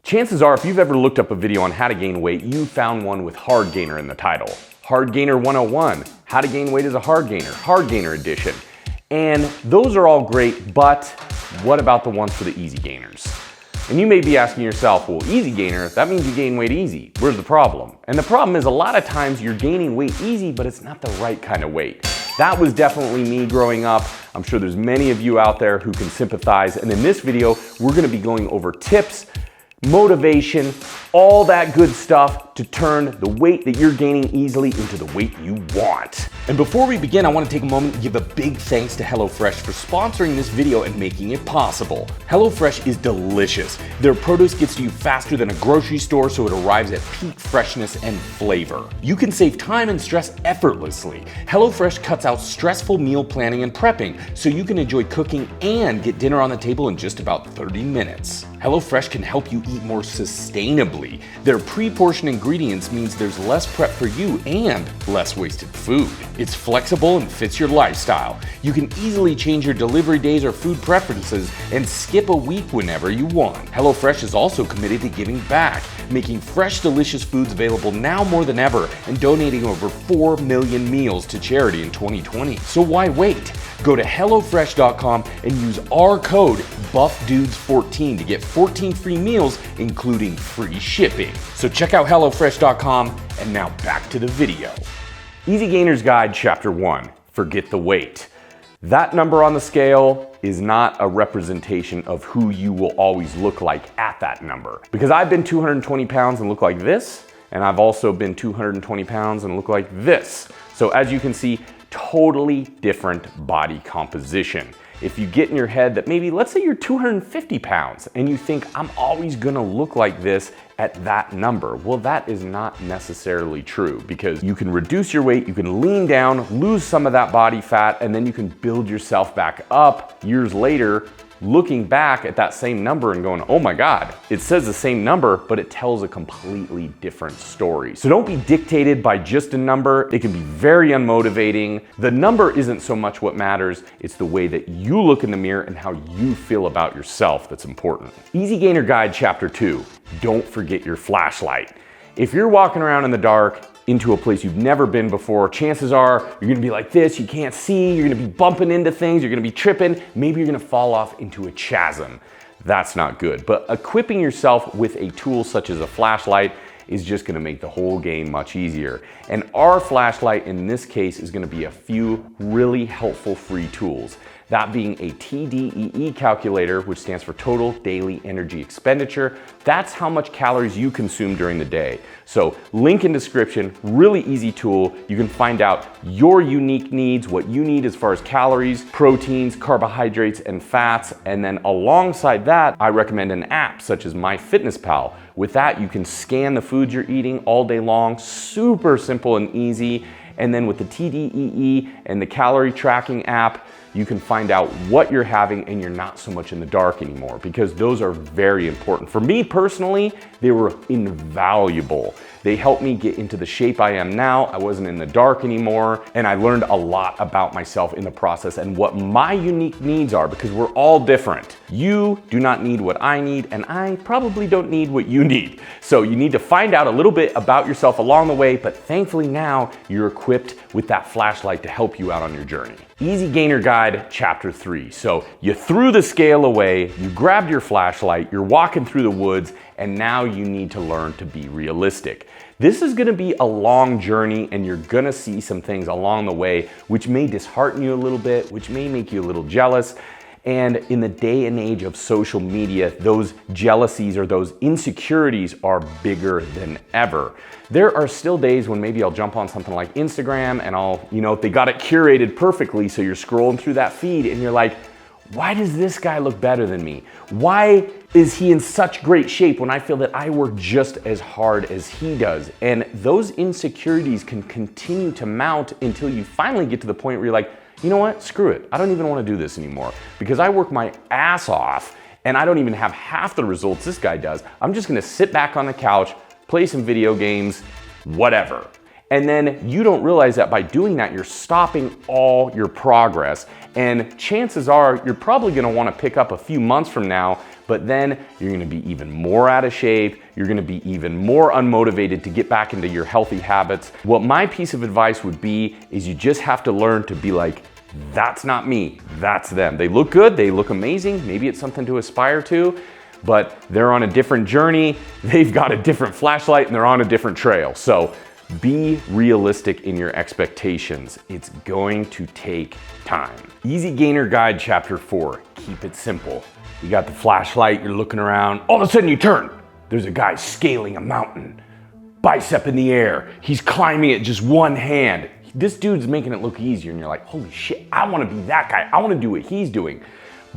Chances are, if you've ever looked up a video on how to gain weight, you found one with hard gainer in the title. Hard Gainer 101, how to gain weight as a hard gainer edition. And those are all great, but what about the ones for the easy gainers? And you may be asking yourself, well, easy gainer, that means you gain weight easy. Where's the problem? And the problem is a lot of times you're gaining weight easy, but it's not the right kind of weight. That was definitely me growing up. I'm sure there's many of you out there who can sympathize. And in this video, we're gonna be going over tips, motivation, all that good stuff to turn the weight that you're gaining easily into the weight you want. And before we begin, I want to take a moment to give a big thanks to HelloFresh for sponsoring this video and making it possible. HelloFresh is delicious. Their produce gets to you faster than a grocery store, so it arrives at peak freshness and flavor. You can save time and stress effortlessly. HelloFresh cuts out stressful meal planning and prepping, so you can enjoy cooking and get dinner on the table in just about 30 minutes. HelloFresh can help you eat more sustainably. Their pre-portioned ingredients means there's less prep for you and less wasted food. It's flexible and fits your lifestyle. You can easily change your delivery days or food preferences and skip a week whenever you want. HelloFresh is also committed to giving back, making fresh, delicious foods available now more than ever and donating over 4 million meals to charity in 2020. So why wait? Go to HelloFresh.com and use our code BuffDudes14 to get 14 free meals, including free shipping. So check out HelloFresh.com, and now back to the video. Easy Gainers Guide Chapter 1, Forget the Weight. That number on the scale is not a representation of who you will always look like at that number. Because I've been 220 pounds and look like this, and I've also been 220 pounds and look like this. So as you can see, totally different body composition. If you get in your head that maybe, let's say you're 250 pounds and you think I'm always gonna look like this at that number. Well, that is not necessarily true, because you can reduce your weight, you can lean down, lose some of that body fat, and then you can build yourself back up years later, looking back at that same number and going, oh my God, it says the same number, but it tells a completely different story. So don't be dictated by just a number. It can be very unmotivating. The number isn't so much what matters. It's the way that you look in the mirror and how you feel about yourself that's important. Easy Gainer Guide Chapter 2, don't forget your flashlight. If you're walking around in the dark, into a place you've never been before, chances are you're gonna be like this, you can't see, you're gonna be bumping into things, you're gonna be tripping, maybe you're gonna fall off into a chasm. That's not good. But equipping yourself with a tool such as a flashlight is just gonna make the whole game much easier. And our flashlight in this case is gonna be a few really helpful free tools. That being a TDEE calculator, which stands for Total Daily Energy Expenditure. That's how much calories you consume during the day. So link in description, really easy tool. You can find out your unique needs, what you need as far as calories, proteins, carbohydrates, and fats. And then alongside that, I recommend an app such as MyFitnessPal. With that, you can scan the foods you're eating all day long, super simple and easy. And then with the TDEE and the calorie tracking app, you can find out what you're having and you're not so much in the dark anymore, because those are very important. For me personally, they were invaluable. They helped me get into the shape I am now. I wasn't in the dark anymore, and I learned a lot about myself in the process and what my unique needs are, because we're all different. You do not need what I need, and I probably don't need what you need. So you need to find out a little bit about yourself along the way, but thankfully now you're equipped with that flashlight to help you out on your journey. Easy Gainer Guide Chapter 3. So you threw the scale away, you grabbed your flashlight, you're walking through the woods, and now you need to learn to be realistic. This is gonna be a long journey, and you're gonna see some things along the way which may dishearten you a little bit, which may make you a little jealous. And in the day and age of social media, those jealousies or those insecurities are bigger than ever. There are still days when maybe I'll jump on something like Instagram and they got it curated perfectly, so you're scrolling through that feed and you're like, why does this guy look better than me? Why is he in such great shape when I feel that I work just as hard as he does? And those insecurities can continue to mount until you finally get to the point where you're like, you know what, screw it. I don't even want to do this anymore, because I work my ass off and I don't even have half the results this guy does. I'm just gonna sit back on the couch, play some video games, whatever. And then you don't realize that by doing that, you're stopping all your progress. And chances are you're probably gonna wanna pick up a few months from now but then you're gonna be even more out of shape, you're gonna be even more unmotivated to get back into your healthy habits. What my piece of advice would be is you just have to learn to be like, that's not me, that's them. They look good, they look amazing, maybe it's something to aspire to, but they're on a different journey, they've got a different flashlight, and they're on a different trail. So be realistic in your expectations. It's going to take time. Easy Gainer Guide Chapter 4, keep it simple. You got the flashlight, you're looking around, all of a sudden you turn. There's a guy scaling a mountain, bicep in the air. He's climbing it just one hand. This dude's making it look easier and you're like, holy shit, I wanna be that guy. I wanna do what he's doing.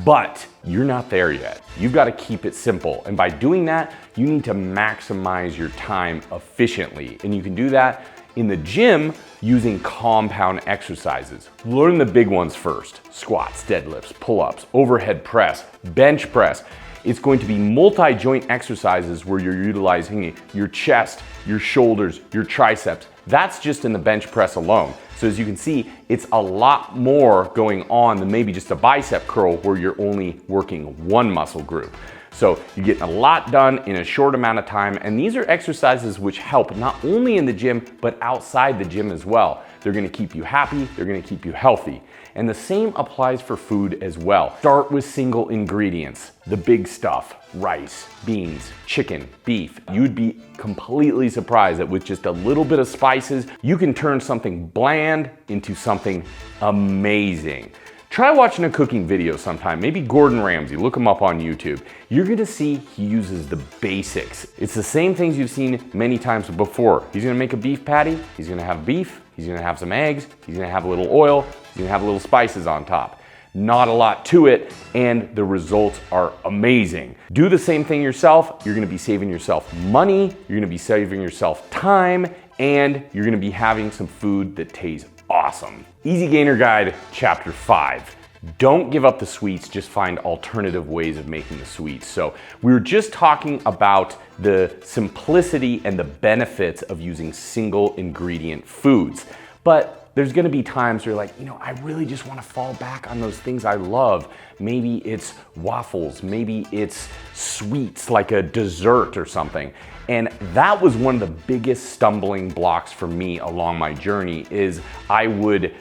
But you're not there yet. You've got to keep it simple. And by doing that, you need to maximize your time efficiently. And you can do that in the gym using compound exercises. Learn the big ones first. Squats, deadlifts, pull-ups, overhead press, bench press. It's going to be multi-joint exercises where you're utilizing your chest, your shoulders, your triceps. That's just in the bench press alone. So as you can see, it's a lot more going on than maybe just a bicep curl where you're only working one muscle group. So you're getting a lot done in a short amount of time, and these are exercises which help not only in the gym, but outside the gym as well. They're gonna keep you happy, they're gonna keep you healthy. And the same applies for food as well. Start with single ingredients, the big stuff, rice, beans, chicken, beef. You'd be completely surprised that with just a little bit of spices, you can turn something bland into something amazing. Try watching a cooking video sometime, maybe Gordon Ramsay, look him up on YouTube. You're gonna see he uses the basics. It's the same things you've seen many times before. He's gonna make a beef patty, he's gonna have beef, he's gonna have some eggs, he's gonna have a little oil, he's gonna have a little spices on top. Not a lot to it, and the results are amazing. Do the same thing yourself, you're gonna be saving yourself money, you're gonna be saving yourself time, and you're gonna be having some food that tastes awesome. Easy Gainer Guide, Chapter 5. Don't give up the sweets, just find alternative ways of making the sweets. So we were just talking about the simplicity and the benefits of using single ingredient foods. But there's gonna be times where you're like, I really just wanna fall back on those things I love. Maybe it's waffles, maybe it's sweets like a dessert or something. And that was one of the biggest stumbling blocks for me along my journey is I would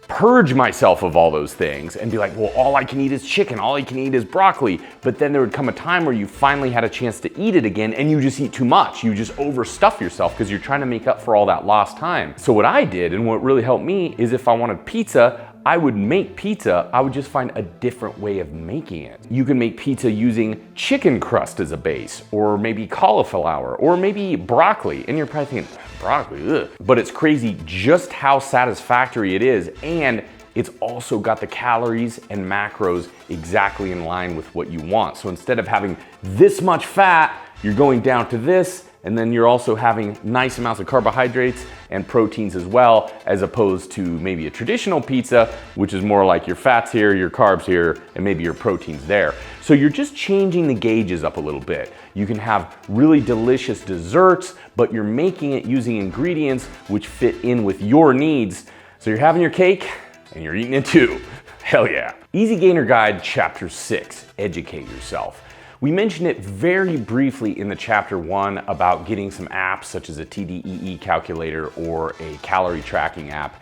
purge myself of all those things and be like, well, all I can eat is chicken, all I can eat is broccoli. But then there would come a time where you finally had a chance to eat it again and you just eat too much. You just overstuff yourself because you're trying to make up for all that lost time. So what I did and what really helped me is if I wanted pizza, I would make pizza, I would just find a different way of making it. You can make pizza using chicken crust as a base, or maybe cauliflower, or maybe broccoli. And you're probably thinking, broccoli, ugh. But it's crazy just how satisfactory it is. And it's also got the calories and macros exactly in line with what you want. So instead of having this much fat, you're going down to this, and then you're also having nice amounts of carbohydrates and proteins as well, as opposed to maybe a traditional pizza, which is more like your fats here, your carbs here, and maybe your proteins there. So you're just changing the gauges up a little bit. You can have really delicious desserts, but you're making it using ingredients which fit in with your needs. So you're having your cake and you're eating it too. Hell yeah. Easy Gainer Guide, Chapter 6, Educate Yourself. We mentioned it very briefly in the Chapter 1 about getting some apps such as a TDEE calculator or a calorie tracking app.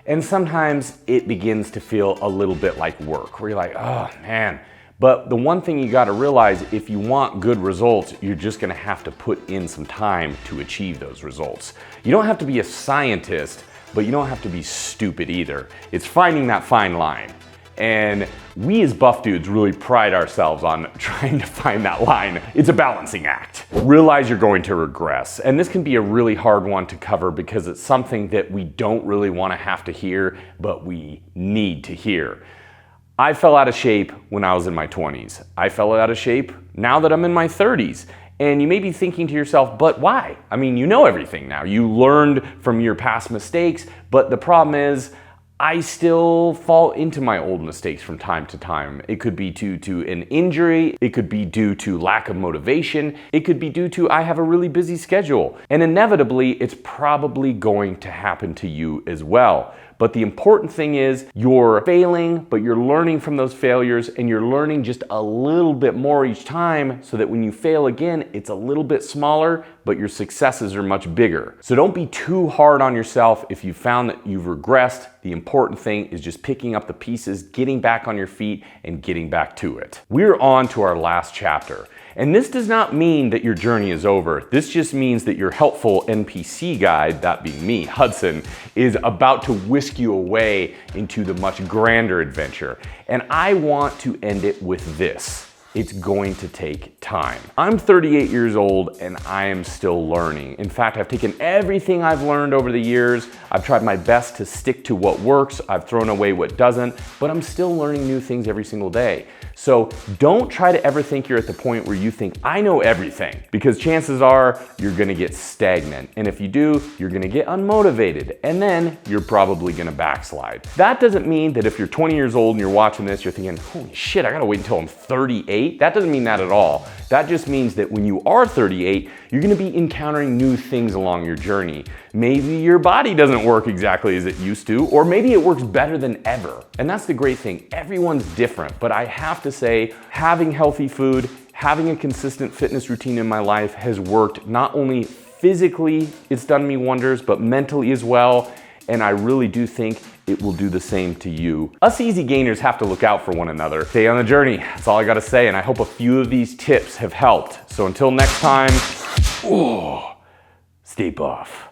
And sometimes it begins to feel a little bit like work, where you're like, oh man. But the one thing you gotta realize, if you want good results, you're just gonna have to put in some time to achieve those results. You don't have to be a scientist, but you don't have to be stupid either. It's finding that fine line. And we as buff dudes really pride ourselves on trying to find that line. It's a balancing act. Realize you're going to regress. And this can be a really hard one to cover because it's something that we don't really want to have to hear, but we need to hear. I fell out of shape when I was in my 20s. I fell out of shape now that I'm in my 30s. And you may be thinking to yourself, but why? I mean, you know everything now. You learned from your past mistakes, but the problem is, I still fall into my old mistakes from time to time. It could be due to an injury, it could be due to lack of motivation, it could be due to I have a really busy schedule. And inevitably, it's probably going to happen to you as well. But the important thing is you're failing, but you're learning from those failures, and you're learning just a little bit more each time so that when you fail again, it's a little bit smaller, but your successes are much bigger. So don't be too hard on yourself if you found that you've regressed. The important thing is just picking up the pieces, getting back on your feet, and getting back to it. We're on to our last chapter. And this does not mean that your journey is over. This just means that your helpful NPC guide, that being me, Hudson, is about to whisk you away into the much grander adventure. And I want to end it with this. It's going to take time. I'm 38 years old and I am still learning. In fact, I've taken everything I've learned over the years. I've tried my best to stick to what works. I've thrown away what doesn't, but I'm still learning new things every single day. So don't try to ever think you're at the point where you think, I know everything, because chances are you're gonna get stagnant. And if you do, you're gonna get unmotivated, and then you're probably gonna backslide. That doesn't mean that if you're 20 years old and you're watching this, you're thinking, holy shit, I gotta wait until I'm 38. That doesn't mean that at all. That just means that when you are 38, you're gonna be encountering new things along your journey. Maybe your body doesn't work exactly as it used to, or maybe it works better than ever. And that's the great thing. Everyone's different, but I have to say, having healthy food, having a consistent fitness routine in my life has worked. Not only physically, it's done me wonders, but mentally as well. And I really do think it will do the same to you. Us easy gainers have to look out for one another. Stay on the journey. That's all I gotta say. And I hope a few of these tips have helped. So until next time, stay buff.